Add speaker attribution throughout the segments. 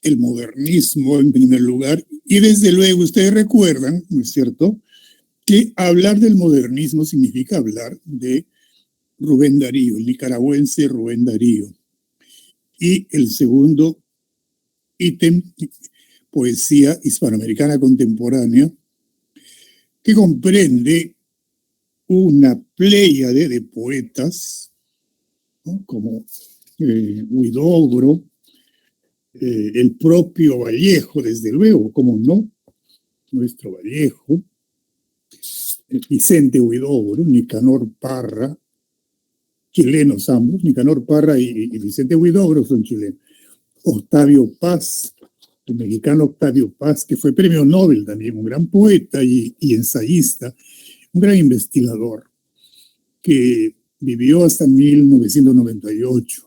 Speaker 1: el modernismo en primer lugar, y desde luego ustedes recuerdan, ¿no es cierto?, que hablar del modernismo significa hablar de Rubén Darío, el nicaragüense Rubén Darío. Y el segundo ítem, poesía hispanoamericana contemporánea, que comprende una pléyade de poetas, ¿no?, como Huidobro, el propio Vallejo, desde luego, como no, nuestro Vallejo, Vicente Huidobro, Nicanor Parra, chilenos ambos, Nicanor Parra y Vicente Huidobro son chilenos. Octavio Paz, el mexicano Octavio Paz, que fue premio Nobel también, un gran poeta y ensayista, un gran investigador, que vivió hasta 1998.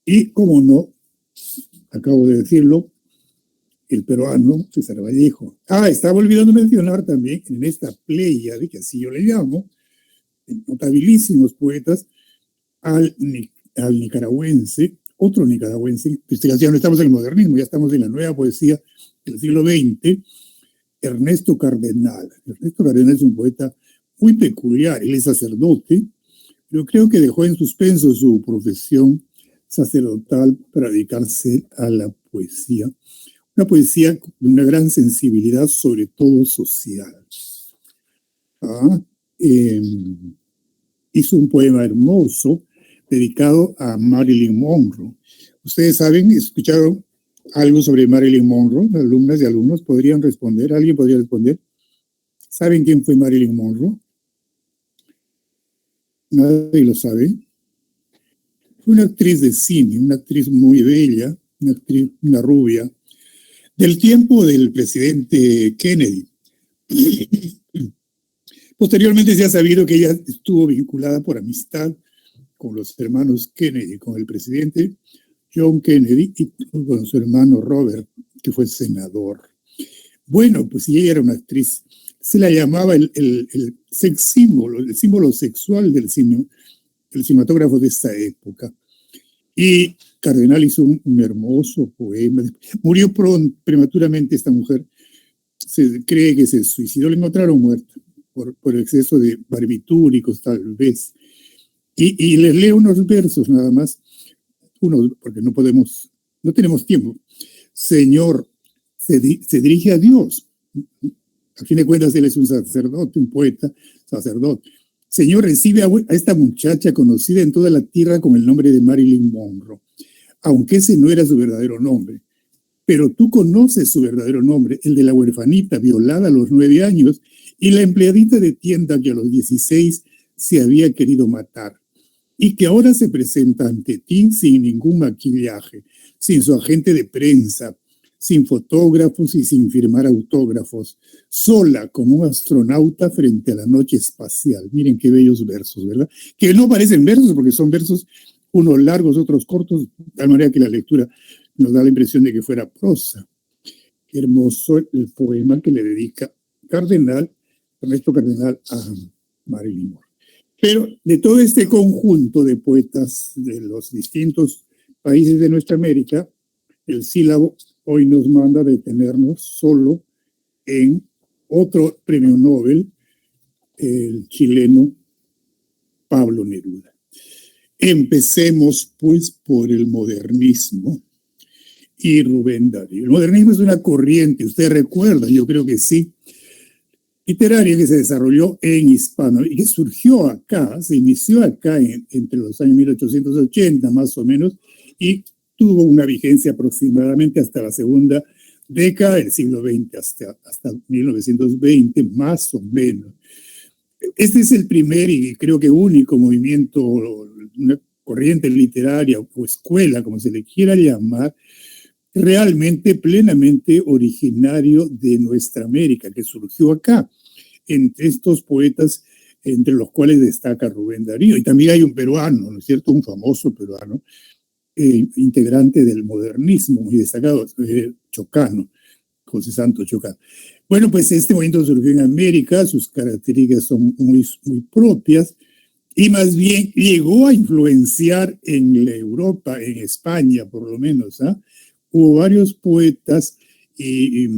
Speaker 1: Y, como no, acabo de decirlo, el peruano César Vallejo. Estaba olvidando mencionar también en esta pléyade, que así yo le llamo, notabilísimos poetas, al nicaragüense, otro nicaragüense, ya no estamos en el modernismo, ya estamos en la nueva poesía del siglo XX, Ernesto Cardenal. Ernesto Cardenal es un poeta muy peculiar, él es sacerdote, pero creo que dejó en suspenso su profesión sacerdotal para dedicarse a la poesía. Una poesía de una gran sensibilidad, sobre todo social. Hizo un poema hermoso dedicado a Marilyn Monroe. Ustedes saben, escucharon algo sobre Marilyn Monroe, alumnas y alumnos podrían responder, ¿alguien podría responder? ¿Saben quién fue Marilyn Monroe? Nadie lo sabe. Fue una actriz de cine, una actriz muy bella, una rubia, del tiempo del presidente Kennedy. Posteriormente se ha sabido que ella estuvo vinculada por amistad con los hermanos Kennedy, con el presidente John Kennedy y con su hermano Robert, que fue senador. Bueno, pues ella era una actriz, se la llamaba el sex símbolo, el símbolo sexual del cinematógrafo de esta época. Y Cardenal hizo un hermoso poema. Murió prematuramente esta mujer. Se cree que se suicidó, la encontraron muerta por exceso de barbitúricos, tal vez. Y les leo unos versos nada más, porque no tenemos tiempo. Señor, se dirige a Dios. A fin de cuentas, él es un sacerdote, un poeta, sacerdote. Señor, recibe a esta muchacha conocida en toda la tierra con el nombre de Marilyn Monroe, aunque ese no era su verdadero nombre. Pero tú conoces su verdadero nombre, el de la huerfanita violada a los 9 años y la empleadita de tienda que a los 16 se había querido matar y que ahora se presenta ante ti sin ningún maquillaje, sin su agente de prensa, sin fotógrafos y sin firmar autógrafos, sola como un astronauta frente a la noche espacial. Miren qué bellos versos, ¿verdad? Que no parecen versos porque son versos unos largos, otros cortos, de tal manera que la lectura nos da la impresión de que fuera prosa. Qué hermoso el poema que le dedica Ernesto Cardenal a Marilyn Monroe. Pero de todo este conjunto de poetas de los distintos países de nuestra América, el sílabo hoy nos manda detenernos solo en otro premio Nobel, el chileno Pablo Neruda. Empecemos pues por el modernismo y Rubén Darío. El modernismo es una corriente, usted recuerda, yo creo que sí, literaria que se desarrolló en hispano y que surgió acá, se inició acá entre los años 1880 más o menos y tuvo una vigencia aproximadamente hasta la segunda década del siglo XX, hasta 1920 más o menos. Este es el primer y creo que único movimiento, una corriente literaria o escuela, como se le quiera llamar, realmente plenamente originario de nuestra América, que surgió acá, entre estos poetas, entre los cuales destaca Rubén Darío. Y también hay un peruano, ¿no es cierto?, un famoso peruano, integrante del modernismo, muy destacado, Chocano, José Santos Chocano. Bueno, pues este movimiento surgió en América, sus características son muy, muy propias, y más bien llegó a influenciar en la Europa, en España por lo menos. Hubo varios poetas de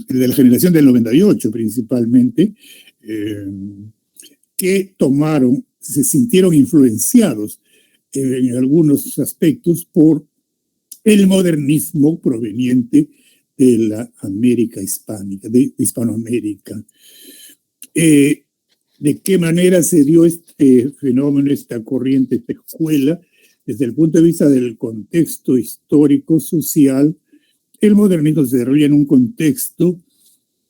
Speaker 1: la generación del 98 principalmente, que se sintieron influenciados en algunos aspectos por el modernismo proveniente de la América hispánica, de Hispanoamérica. ¿De qué manera se dio este fenómeno, esta corriente, esta escuela? Desde el punto de vista del contexto histórico, social, el modernismo se desarrolla en un contexto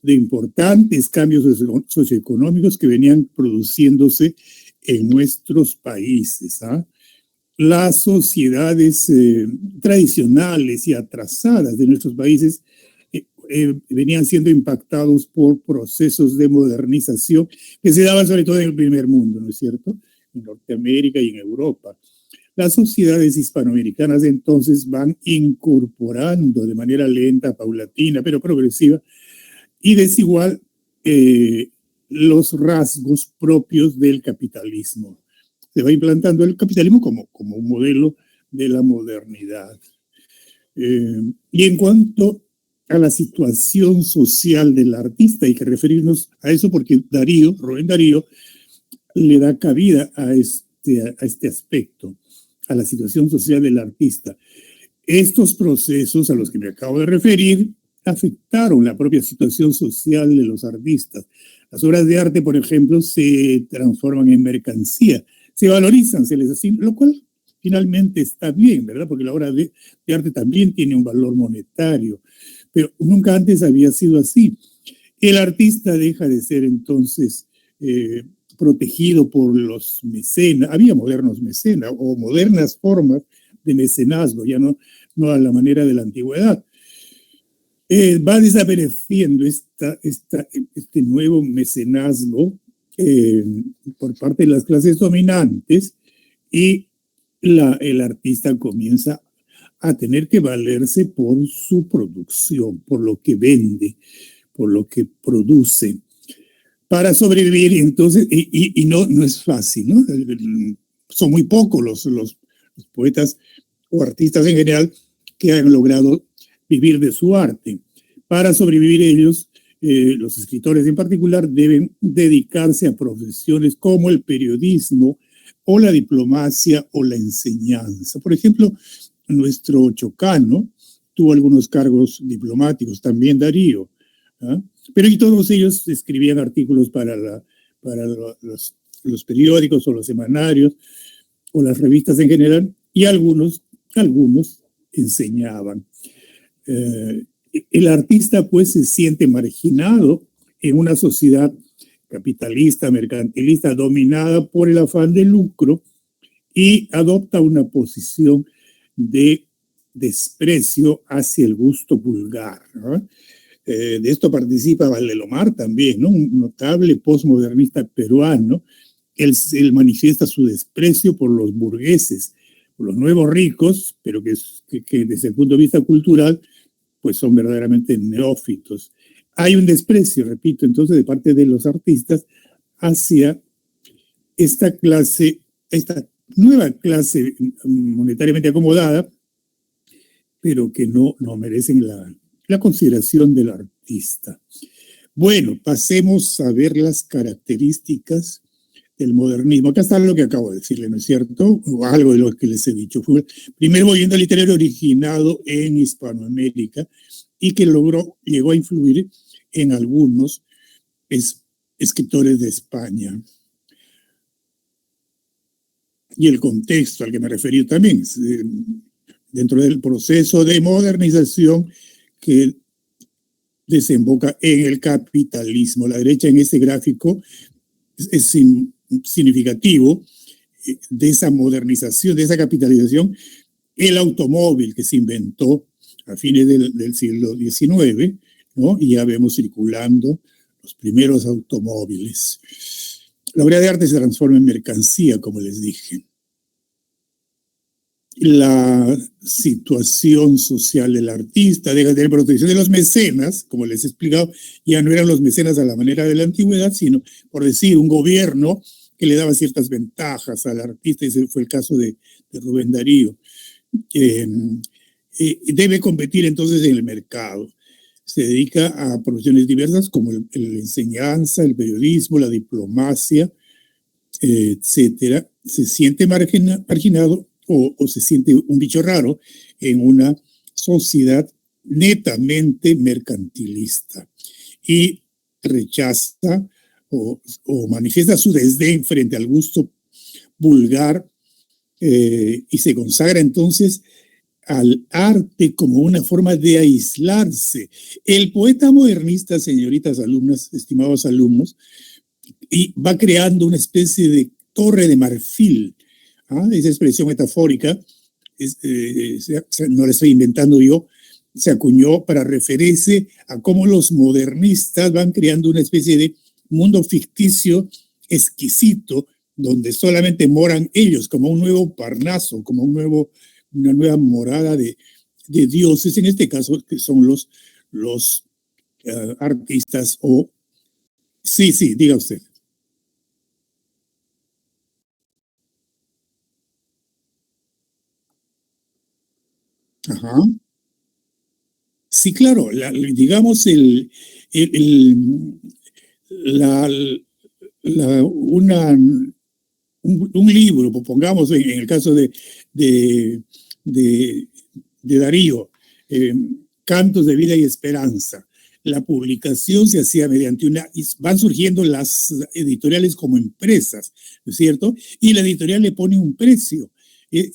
Speaker 1: de importantes cambios socioeconómicos que venían produciéndose en nuestros países. Las sociedades tradicionales y atrasadas de nuestros países venían siendo impactados por procesos de modernización que se daban sobre todo en el primer mundo, ¿no es cierto? En Norteamérica y en Europa. Las sociedades hispanoamericanas entonces van incorporando de manera lenta, paulatina, pero progresiva y desigual los rasgos propios del capitalismo. Se va implantando el capitalismo como un modelo de la modernidad. Y en cuanto a la situación social del artista, hay que referirnos a eso porque Rubén Darío, le da cabida a este aspecto, a la situación social del artista. Estos procesos a los que me acabo de referir afectaron la propia situación social de los artistas. Las obras de arte, por ejemplo, se transforman en mercancía, se valorizan, se les asigna, lo cual finalmente está bien, ¿verdad? Porque la obra de arte también tiene un valor monetario, pero nunca antes había sido así. El artista deja de ser entonces protegido por los mecenas. Había modernos mecenas o modernas formas de mecenazgo, ya no a la manera de la antigüedad. Va desapareciendo este nuevo mecenazgo por parte de las clases dominantes y el artista comienza a tener que valerse por su producción, por lo que vende, por lo que produce, para sobrevivir. Entonces, y no es fácil, ¿no? Son muy pocos los poetas o artistas en general que han logrado vivir de su arte. Para sobrevivir ellos, los escritores en particular, deben dedicarse a profesiones como el periodismo o la diplomacia o la enseñanza. Por ejemplo, nuestro Chocano tuvo algunos cargos diplomáticos, también Darío, pero y todos ellos escribían artículos para los periódicos o los semanarios o las revistas en general, y algunos enseñaban. El artista pues se siente marginado en una sociedad capitalista, mercantilista, dominada por el afán de lucro, y adopta una posición de desprecio hacia el gusto vulgar, ¿no? De esto participa Valdelomar también, ¿no? Un notable postmodernista peruano. Él manifiesta su desprecio por los burgueses, por los nuevos ricos, pero que desde el punto de vista cultural pues son verdaderamente neófitos. Hay un desprecio, repito, entonces de parte de los artistas hacia esta nueva clase monetariamente acomodada, pero que no merecen la consideración del artista. Bueno, pasemos a ver las características del modernismo. Acá está lo que acabo de decirle, ¿no es cierto? O algo de lo que les he dicho. Fue el primer movimiento literario originado en Hispanoamérica y que llegó a influir en algunos escritores de España. Y el contexto al que me referí también, dentro del proceso de modernización que desemboca en el capitalismo. La derecha en este gráfico es significativo de esa modernización, de esa capitalización, el automóvil que se inventó a fines del siglo XIX, ¿no? Y ya vemos circulando los primeros automóviles. La obra de arte se transforma en mercancía, como les dije. La situación social del artista deja de tener protección de los mecenas, como les he explicado, ya no eran los mecenas a la manera de la antigüedad, sino, por decir, un gobierno que le daba ciertas ventajas al artista. Ese fue el caso de Rubén Darío. Debe competir entonces en el mercado. Se dedica a profesiones diversas como la enseñanza, el periodismo, la diplomacia, etcétera. Se siente marginado o se siente un bicho raro en una sociedad netamente mercantilista y rechaza o manifiesta su desdén frente al gusto vulgar y se consagra entonces al arte como una forma de aislarse. El poeta modernista, señoritas alumnas, estimados alumnos, y va creando una especie de torre de marfil. Esa expresión metafórica, no la estoy inventando yo, se acuñó para referirse a cómo los modernistas van creando una especie de mundo ficticio exquisito donde solamente moran ellos, como un nuevo Parnaso, como una nueva morada de dioses, en este caso que son los artistas o... Sí, diga usted. Ajá. Sí, claro, digamos, el- el- la, un libro, pues, pongamos en el caso de, de, de Darío, eh, Cantos de Vida y Esperanza. La publicación se hacía mediante van surgiendo las editoriales como empresas, ¿no es cierto? Y la editorial le pone un precio,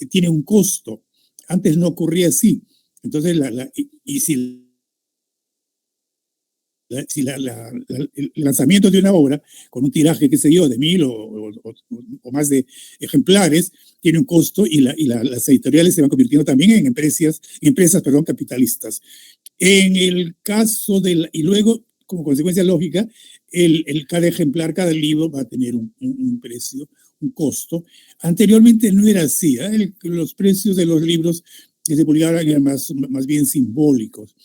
Speaker 1: tiene un costo. Antes no ocurría así. Entonces, y el lanzamiento de una obra con un tiraje, qué sé yo, de 1000 o más de ejemplares, tiene un costo y las editoriales se van convirtiendo también en empresas, capitalistas. En el caso y luego, como consecuencia lógica, cada ejemplar, cada libro va a tener un precio, un costo. Anteriormente no era así. Los precios de los libros que se publicaban eran más bien simbólicos.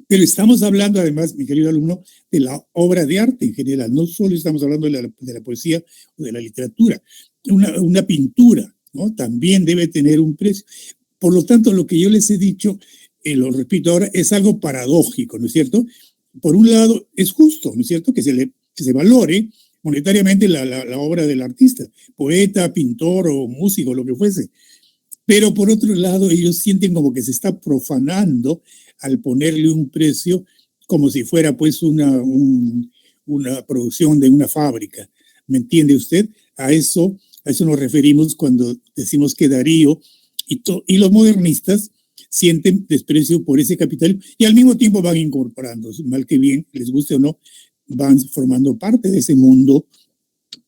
Speaker 1: Pero estamos hablando, además, mi querido alumno, de la obra de arte en general. No solo estamos hablando de la poesía o de la literatura. Una pintura, ¿no? También debe tener un precio. Por lo tanto, lo que yo les he dicho, lo repito ahora, es algo paradójico, ¿no es cierto? Por un lado, es justo, ¿no es cierto?, que se valore monetariamente la obra del artista, poeta, pintor o músico, lo que fuese. Pero por otro lado, ellos sienten como que se está profanando al ponerle un precio como si fuera pues una producción de una fábrica. ¿Me entiende usted? A eso nos referimos cuando decimos que Darío y los modernistas sienten desprecio por ese capital y al mismo tiempo van incorporando, mal que bien, les guste o no, van formando parte de ese mundo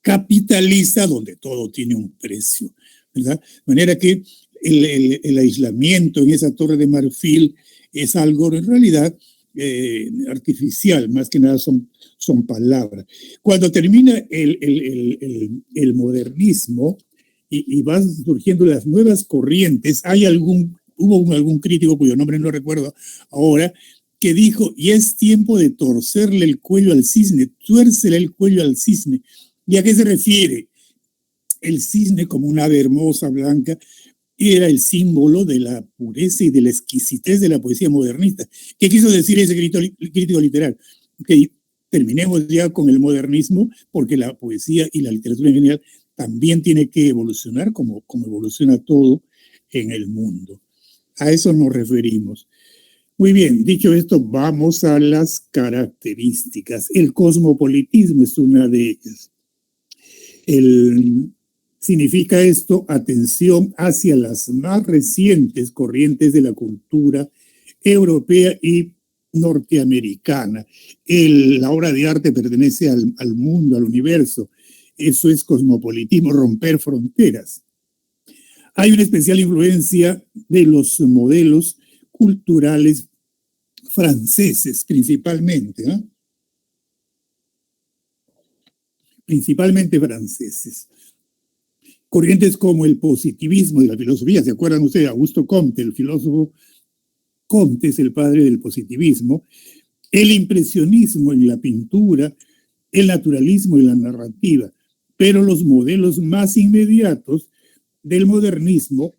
Speaker 1: capitalista donde todo tiene un precio, ¿verdad? De manera que el aislamiento en esa torre de marfil es algo en realidad artificial, más que nada son palabras. Cuando termina el modernismo y van surgiendo las nuevas corrientes, hubo algún crítico cuyo nombre no recuerdo ahora, que dijo, y es tiempo de torcerle el cuello al cisne, tuércele el cuello al cisne. ¿Y a qué se refiere? El cisne, como una ave hermosa, blanca, era el símbolo de la pureza y de la exquisitez de la poesía modernista. ¿Qué quiso decir ese crítico literal? Que terminemos ya con el modernismo, porque la poesía y la literatura en general también tiene que evolucionar como evoluciona todo en el mundo. A eso nos referimos. Muy bien, dicho esto, vamos a las características. El cosmopolitismo es una de ellas. Significa esto atención hacia las más recientes corrientes de la cultura europea y norteamericana. La obra de arte pertenece al mundo, al universo. Eso es cosmopolitismo, romper fronteras. Hay una especial influencia de los modelos culturales franceses, principalmente, ¿eh? Principalmente franceses. Corrientes como el positivismo de la filosofía, ¿se acuerdan ustedes de Augusto Comte, el filósofo Comte es el padre del positivismo, el impresionismo en la pintura, el naturalismo y la narrativa. pero los modelos más inmediatos del modernismo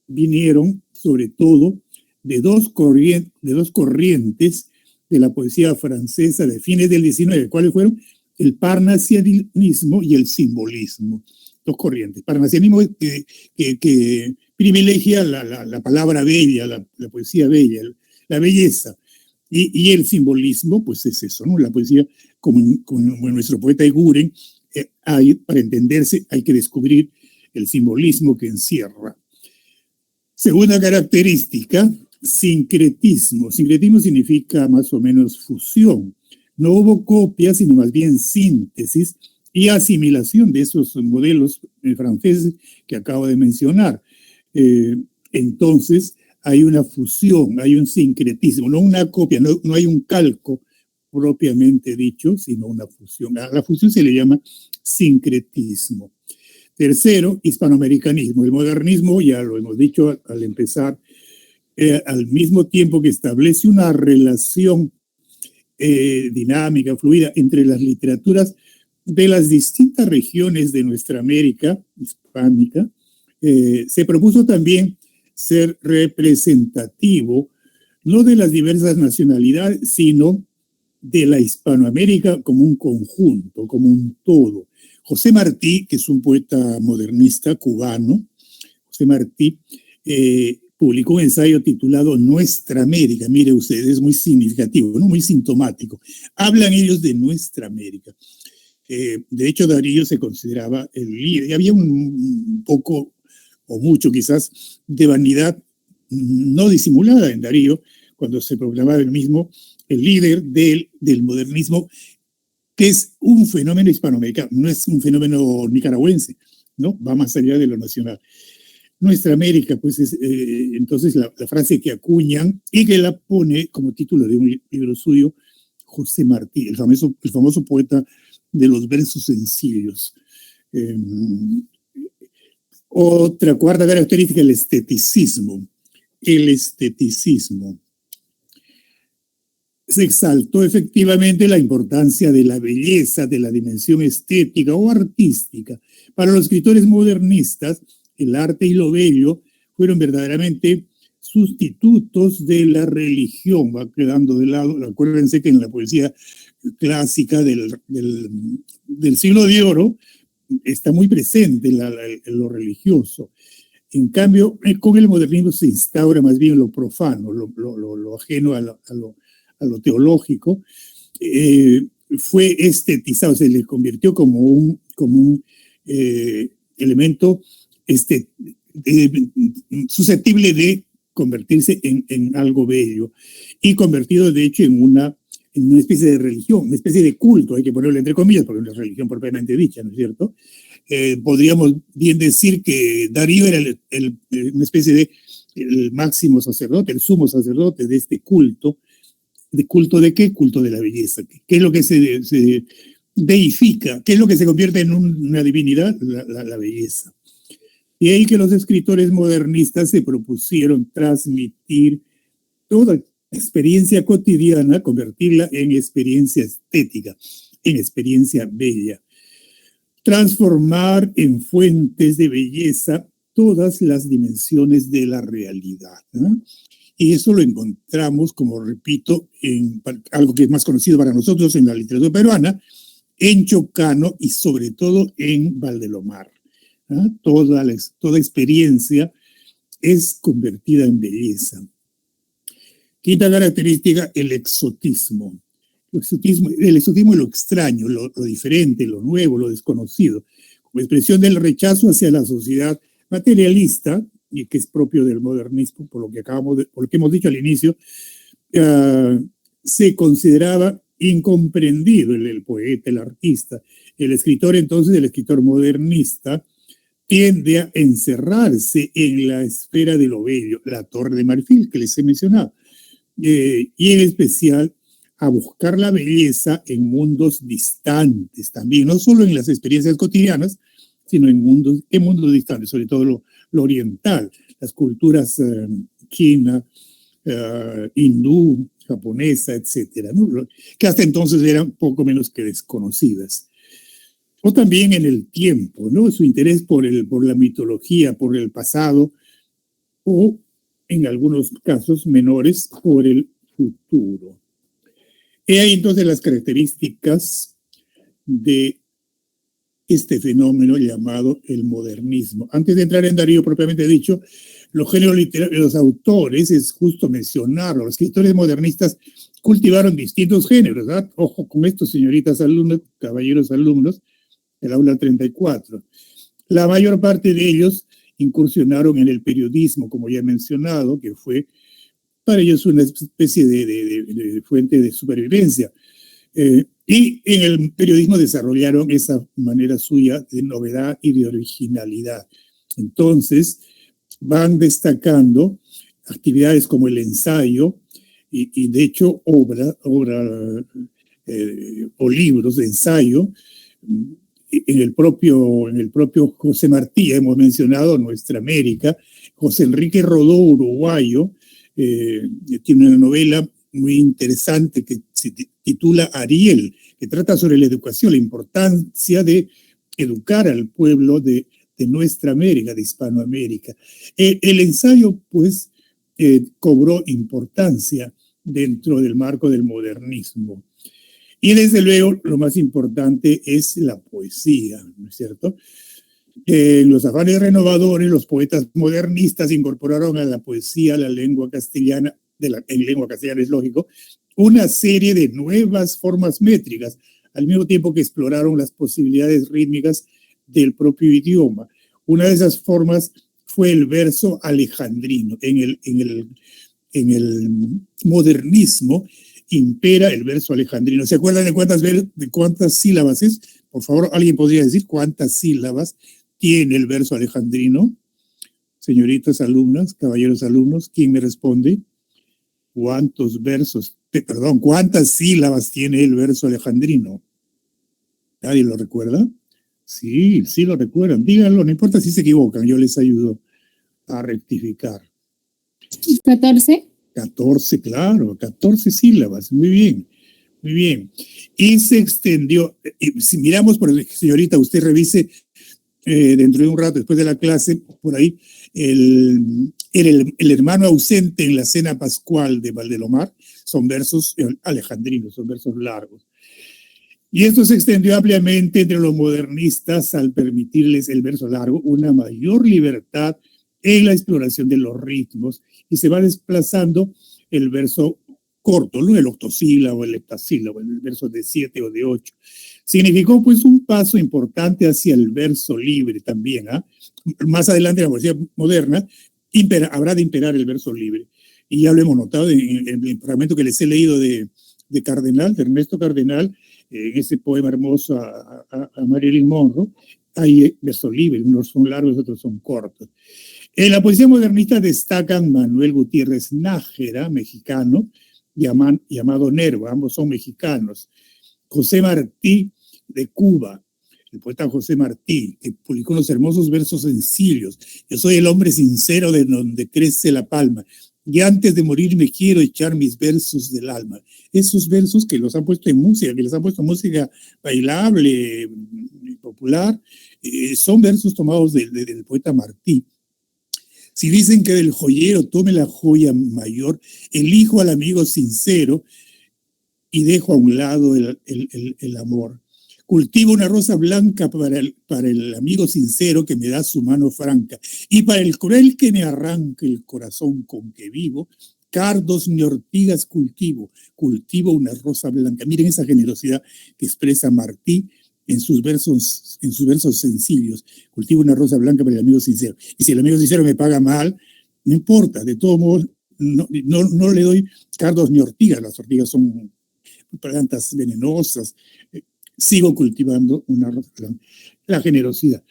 Speaker 1: vinieron sobre todo de dos corrientes de la poesía francesa de fines del XIX. ¿Cuáles fueron? El parnasianismo y el simbolismo. Dos corrientes. Parnasianismo que privilegia la palabra bella, la poesía bella, la belleza. Y el simbolismo, pues es eso, ¿no? La poesía, como nuestro poeta Eguren, para entenderse hay que descubrir el simbolismo que encierra. Segunda característica, sincretismo. Sincretismo significa más o menos fusión. No hubo copia, sino más bien síntesis y asimilación de esos modelos franceses que acabo de mencionar. Entonces, hay una fusión, hay un sincretismo, no una copia, no hay un calco propiamente dicho, sino una fusión. A la fusión se le llama sincretismo. Tercero, hispanoamericanismo. El modernismo, ya lo hemos dicho al empezar, al mismo tiempo que establece una relación dinámica, fluida entre las literaturas de las distintas regiones de nuestra América hispánica, se propuso también ser representativo no de las diversas nacionalidades, sino de la Hispanoamérica como un conjunto, como un todo. José Martí, que es un poeta modernista cubano, José Martí, publicó un ensayo titulado Nuestra América. Mire usted, es muy significativo, ¿no? Muy sintomático. Hablan ellos de Nuestra América. De hecho, Darío se consideraba el líder. Y había un poco, o mucho quizás, de vanidad no disimulada en Darío, cuando se proclamaba el mismo el líder del modernismo, que es un fenómeno hispanoamericano, no es un fenómeno nicaragüense, ¿no? Va más allá de lo nacional. Nuestra América, pues es entonces la frase que acuñan y que la pone como título de un libro suyo, José Martí, el famoso poeta de los versos sencillos. Otra cuarta característica, el esteticismo. El esteticismo. Se exaltó efectivamente la importancia de la belleza, de la dimensión estética o artística. Para los escritores modernistas, el arte y lo bello fueron verdaderamente sustitutos de la religión. Va quedando de lado. Acuérdense que en la poesía clásica del siglo de oro está muy presente lo religioso. En cambio, con el modernismo se instaura más bien lo profano, lo ajeno a lo teológico. Fue estetizado, se le convirtió como un elemento susceptible de convertirse en algo bello y convertido de hecho en una especie de religión, una especie de culto, hay que ponerlo entre comillas porque no es religión propiamente dicha, ¿no es cierto? Podríamos bien decir que Darío era una especie de el máximo sacerdote, el sumo sacerdote de este culto. ¿De culto de qué? Culto de la belleza. ¿Qué es lo que se deifica? ¿Qué es lo que se convierte en una divinidad? La belleza. Y ahí que los escritores modernistas se propusieron transmitir toda experiencia cotidiana, convertirla en experiencia estética, en experiencia bella. Transformar en fuentes de belleza todas las dimensiones de la realidad, ¿no? Y eso lo encontramos, como repito, en algo que es más conocido para nosotros en la literatura peruana, en Chocano y sobre todo en Valdelomar. ¿Ah? Toda experiencia es convertida en belleza. Quinta característica, el exotismo. El exotismo es lo extraño, lo diferente, lo nuevo, lo desconocido, como expresión del rechazo hacia la sociedad materialista, y que es propio del modernismo, por lo que hemos dicho al inicio, se consideraba incomprendido el poeta, el artista. El escritor, entonces, el escritor modernista, tiende a encerrarse en la esfera de lo bello, la Torre de Marfil, que les he mencionado, y en especial a buscar la belleza en mundos distantes también, no solo en las experiencias cotidianas, sino en mundos distantes, sobre todo lo oriental, las culturas china, hindú, japonesa, etcétera, ¿no? Que hasta entonces eran poco menos que desconocidas. o también en el tiempo, ¿no? Su interés por la mitología, por el pasado, o en algunos casos menores, por el futuro. He ahí entonces las características de este fenómeno llamado el modernismo. Antes de entrar en Darío propiamente dicho, los géneros literarios, los autores, es justo mencionarlo, los escritores modernistas cultivaron distintos géneros, ¿verdad? Ojo con esto, señoritas alumnas, caballeros alumnos, el aula 34. La mayor parte de ellos incursionaron en el periodismo, como ya he mencionado, que fue para ellos una especie de fuente de supervivencia. Y en el periodismo desarrollaron esa manera suya de novedad y de originalidad. Entonces, van destacando actividades como el ensayo y de hecho obra o libros de ensayo. En el propio José Martí, hemos mencionado Nuestra América. José Enrique Rodó, uruguayo, tiene una novela muy interesante que se titula Ariel, que trata sobre la educación, la importancia de educar al pueblo de Nuestra América, de Hispanoamérica. El ensayo, pues, cobró importancia dentro del marco del modernismo. Y desde luego, lo más importante es la poesía, ¿no es cierto? En los afanes renovadores, los poetas modernistas incorporaron a la poesía, a la lengua castellana, en lengua castellana es lógico, una serie de nuevas formas métricas, al mismo tiempo que exploraron las posibilidades rítmicas del propio idioma. Una de esas formas fue el verso alejandrino. En el modernismo impera el verso alejandrino. ¿Se acuerdan de cuántas sílabas es? Por favor, ¿alguien podría decir cuántas sílabas tiene el verso alejandrino? Señoritas alumnas, caballeros alumnos, ¿quién me responde? ¿Cuántas sílabas tiene el verso alejandrino? ¿Nadie lo recuerda? Sí lo recuerdan. Díganlo, no importa si se equivocan, yo les ayudo a rectificar.
Speaker 2: 14.
Speaker 1: 14, claro, 14 sílabas, muy bien. Y se extendió, si miramos, señorita, usted revise dentro de un rato, después de la clase, por ahí, el hermano ausente en la cena pascual de Valdelomar, son versos alejandrinos, son versos largos. Y esto se extendió ampliamente entre los modernistas al permitirles el verso largo una mayor libertad en la exploración de los ritmos, y se va desplazando el verso corto, ¿no? El octosílabo, el heptasílabo, el verso de 7 o de 8. Significó pues un paso importante hacia el verso libre también. Más adelante en la poesía moderna habrá de imperar el verso libre. Y ya lo hemos notado en el fragmento que les he leído de Cardenal, de Ernesto Cardenal, en ese poema hermoso a Marilyn Monroe. Hay verso libre, unos son largos, otros son cortos. En la poesía modernista destacan Manuel Gutiérrez Nájera, mexicano, llamado Nerva, ambos son mexicanos. José Martí, de Cuba, el poeta José Martí, que publicó unos hermosos versos sencillos. Yo soy el hombre sincero de donde crece la palma, y antes de morir me quiero echar mis versos del alma. Esos versos que los han puesto en música, que les han puesto música bailable, popular, son versos tomados del poeta Martí. Si dicen que del joyero tome la joya mayor, elijo al amigo sincero y dejo a un lado el amor. Cultivo una rosa blanca para el amigo sincero que me da su mano franca, y para el cruel que me arranca el corazón con que vivo, cardos ni ortigas cultivo una rosa blanca. Miren esa generosidad que expresa Martí en sus versos sencillos. Cultivo una rosa blanca para el amigo sincero. Y si el amigo sincero me paga mal, no importa, de todos modos, no le doy cardos ni ortigas. Las ortigas son plantas venenosas. Sigo cultivando una rosa blanca. La generosidad.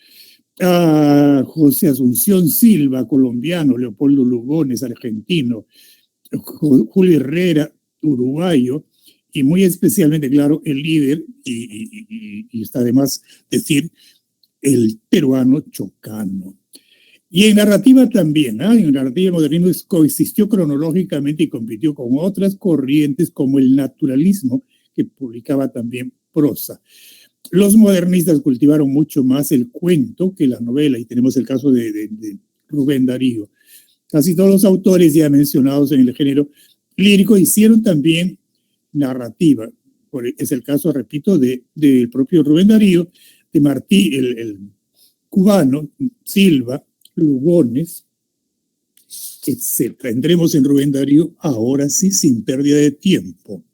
Speaker 1: José Asunción Silva, colombiano, Leopoldo Lugones, argentino, Julio Herrera, uruguayo, y muy especialmente, claro, el líder, y está además decir, el peruano Chocano. Y en narrativa también, en narrativa modernismo coexistió cronológicamente y compitió con otras corrientes como el naturalismo, que publicaba también prosa. Los modernistas cultivaron mucho más el cuento que la novela, y tenemos el caso de Rubén Darío. Casi todos los autores ya mencionados en el género lírico hicieron también narrativa. Es el caso, repito, del propio Rubén Darío, de Martí, el cubano, Silva, Lugones, etc. Entremos en Rubén Darío ahora sí, sin pérdida de tiempo.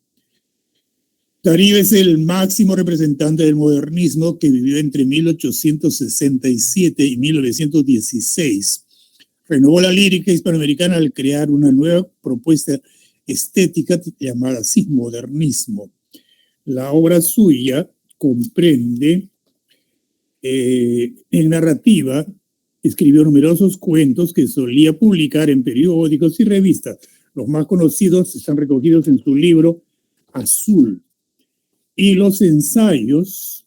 Speaker 1: Darío es el máximo representante del modernismo que vivió entre 1867 y 1916. Renovó la lírica hispanoamericana al crear una nueva propuesta estética llamada así, modernismo. La obra suya comprende, en narrativa, escribió numerosos cuentos que solía publicar en periódicos y revistas. Los más conocidos están recogidos en su libro Azul. Y los ensayos,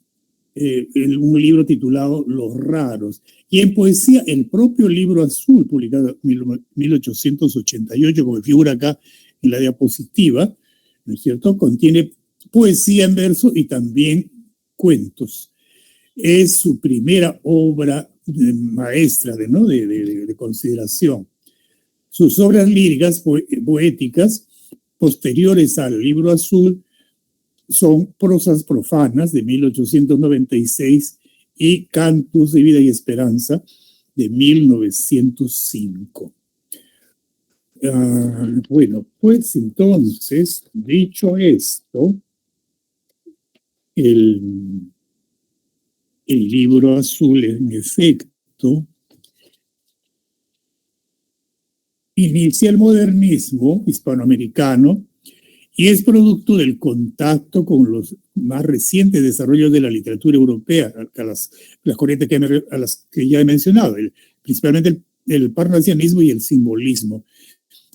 Speaker 1: un libro titulado Los Raros. Y en poesía, el propio libro Azul, publicado en 1888, como figura acá en la diapositiva, ¿no es cierto?, contiene poesía en verso y también cuentos. Es su primera obra maestra de consideración. Sus obras líricas poéticas posteriores al libro Azul son Prosas profanas de 1896 y Cantos de vida y esperanza de 1905. Bueno, pues entonces, dicho esto, el libro Azul, en efecto, inicia el modernismo hispanoamericano y es producto del contacto con los más recientes desarrollos de la literatura europea, a las corrientes a las que ya he mencionado, principalmente el parnasianismo y el simbolismo.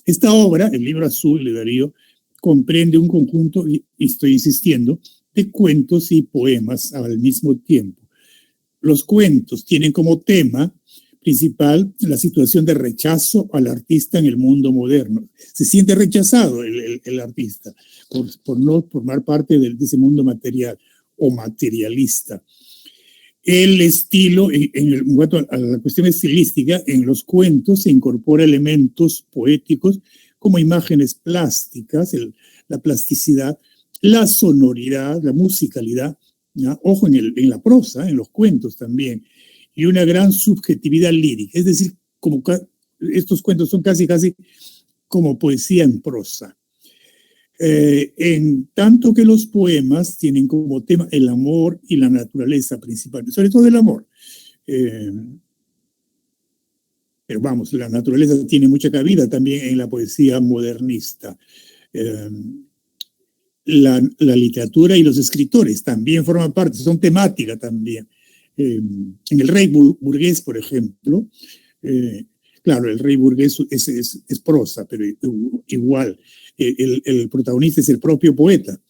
Speaker 1: Esta obra, el libro Azul de Darío, comprende un conjunto, y estoy insistiendo, de cuentos y poemas al mismo tiempo. Los cuentos tienen como tema principal la situación de rechazo al artista en el mundo moderno. Se siente rechazado el artista por no formar parte de ese mundo material o materialista. El estilo, en cuanto a la cuestión estilística, en los cuentos se incorpora elementos poéticos como imágenes plásticas, la plasticidad, la sonoridad, la musicalidad, ¿no? Ojo, en la prosa, en los cuentos también, y una gran subjetividad lírica. Es decir, como estos cuentos son casi como poesía en prosa. En tanto que los poemas tienen como tema el amor y la naturaleza principalmente, sobre todo el amor. Pero vamos, la naturaleza tiene mucha cabida también en la poesía modernista. La literatura y los escritores también forman parte, son temática también. En el Rey Burgués, por ejemplo, claro, el Rey Burgués es prosa, pero igual, el protagonista es el propio poeta.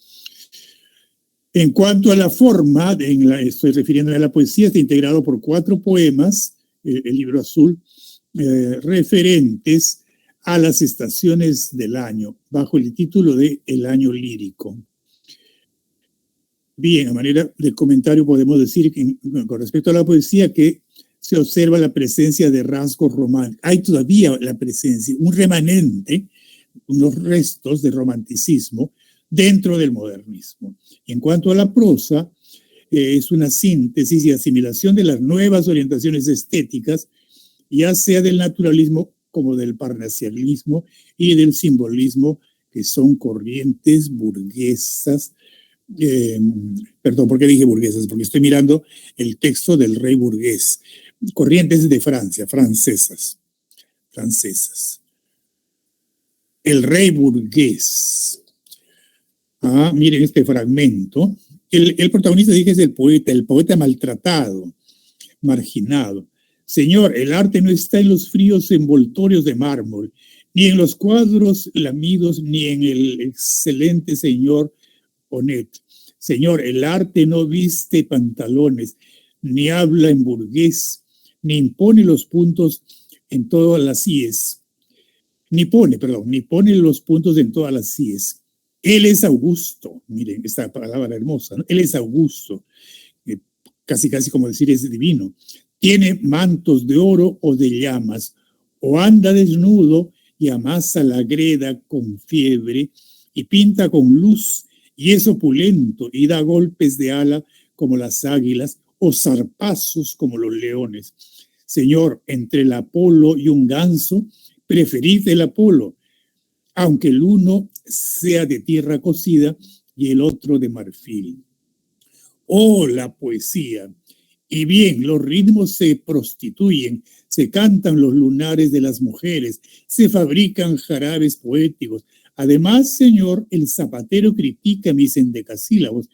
Speaker 1: En cuanto a la forma, estoy refiriéndome a la poesía, está integrado por 4 poemas, el libro Azul, referentes a las estaciones del año, bajo el título de El año lírico. Bien, a manera de comentario podemos decir que, con respecto a la poesía, que se observa la presencia de rasgos románticos. Hay todavía la presencia, un remanente, unos restos de romanticismo dentro del modernismo. Y en cuanto a la prosa, es una síntesis y asimilación de las nuevas orientaciones estéticas, ya sea del naturalismo como del parnasianismo y del simbolismo, que son corrientes burguesas. Perdón, ¿por qué dije burguesas? Porque estoy mirando el texto del Rey Burgués. Corrientes de Francia, francesas. El Rey Burgués. Miren este fragmento. El protagonista, dije, es el poeta maltratado, marginado. Señor, el arte no está en los fríos envoltorios de mármol, ni en los cuadros lamidos, ni en el excelente señor Onet. Señor, el arte no viste pantalones, ni habla en burgués, ni impone los puntos en todas las íes. Ni pone los puntos en todas las íes. Él es Augusto, miren esta palabra hermosa, ¿no? Él es Augusto, casi como decir es divino. Tiene mantos de oro o de llamas, o anda desnudo y amasa la greda con fiebre, y pinta con luz, y es opulento, y da golpes de ala como las águilas, o zarpazos como los leones. Señor, entre el Apolo y un ganso, preferid el Apolo, aunque el uno sea de tierra cocida y el otro de marfil. Oh, la poesía. Y bien, los ritmos se prostituyen, se cantan los lunares de las mujeres, se fabrican jarabes poéticos. Además, señor, el zapatero critica mis endecasílabos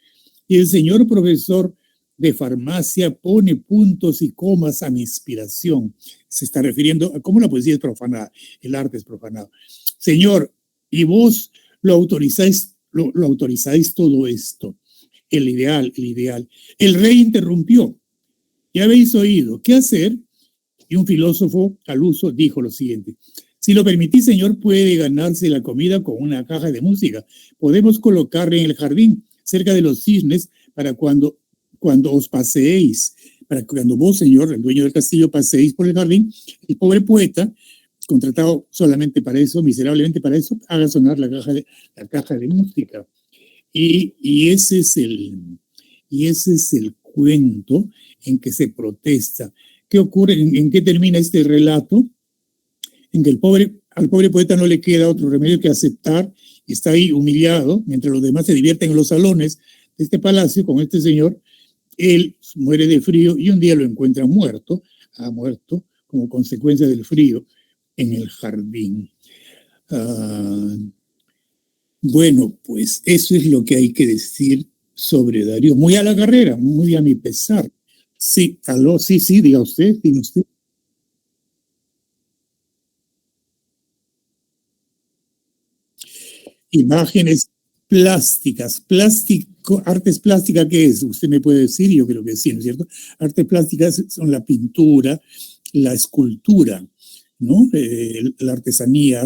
Speaker 1: y el señor profesor de farmacia pone puntos y comas a mi inspiración. Se está refiriendo a cómo la poesía es profanada, el arte es profanado. Señor, y vos lo autorizáis todo esto. El ideal. El rey interrumpió. Ya habéis oído, ¿qué hacer? Y un filósofo al uso dijo lo siguiente: si lo permitís, señor, puede ganarse la comida con una caja de música. Podemos colocarla en el jardín, cerca de los cisnes, para cuando os paseéis, para que cuando vos, señor, el dueño del castillo, paseéis por el jardín, el pobre poeta, contratado solamente para eso, miserablemente para eso, haga sonar la caja de música. Y ese es el cuento en que se protesta. ¿Qué ocurre? ¿En qué termina este relato? En que al pobre poeta no le queda otro remedio que aceptar, y está ahí humillado, mientras los demás se divierten en los salones de este palacio con este señor. Él muere de frío y un día lo encuentran muerto, ha muerto como consecuencia del frío en el jardín. Bueno, pues eso es lo que hay que decir sobre Darío. Muy a la carrera, muy a mi pesar. Sí, aló, sí, diga usted, diga usted. Imágenes plásticas, artes plásticas, ¿qué es? Usted me puede decir, yo creo que sí, ¿no es cierto? Artes plásticas son la pintura, la escultura, ¿no? La artesanía,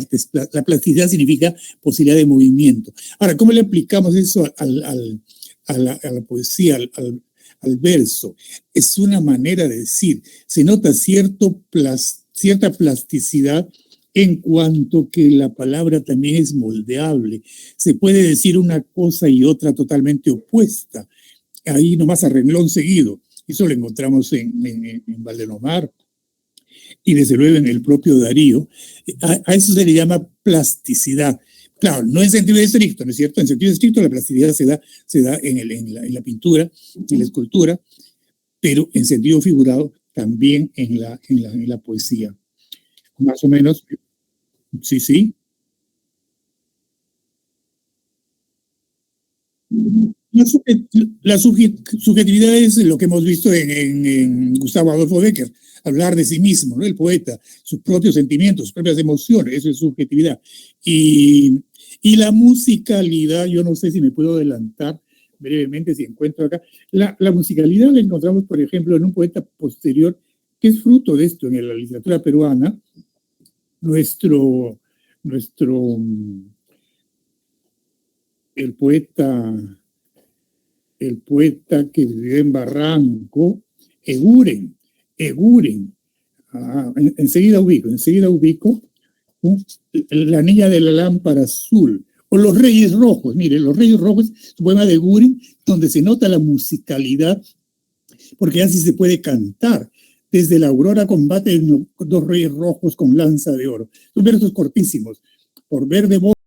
Speaker 1: la plasticidad significa posibilidad de movimiento. Ahora, ¿cómo le aplicamos eso a la poesía, al verso? Es una manera de decir, se nota cierta plasticidad en cuanto que la palabra también es moldeable. Se puede decir una cosa y otra totalmente opuesta. Ahí nomás a renglón seguido. Eso lo encontramos en Valdenomar y desde luego en el propio Darío. A eso se le llama plasticidad. Claro, no en sentido estricto, ¿no es cierto? En sentido estricto la plasticidad se da en la pintura, en la escultura, pero en sentido figurado también en la poesía. Más o menos, sí. La subjetividad es lo que hemos visto en Gustavo Adolfo Bécquer, hablar de sí mismo, ¿no? El poeta, sus propios sentimientos, sus propias emociones, eso es subjetividad. Y la musicalidad, yo no sé si me puedo adelantar brevemente si encuentro acá. La musicalidad la encontramos, por ejemplo, en un poeta posterior que es fruto de esto en la literatura peruana, el poeta que vivió en Barranco, Eguren. Enseguida ubico La niña de la lámpara azul, o Los Reyes Rojos. Mire, Los Reyes Rojos es un poema de Eguren donde se nota la musicalidad, porque así se puede cantar. Desde la aurora combaten dos reyes rojos con lanza de oro. Son versos cortísimos. Por verde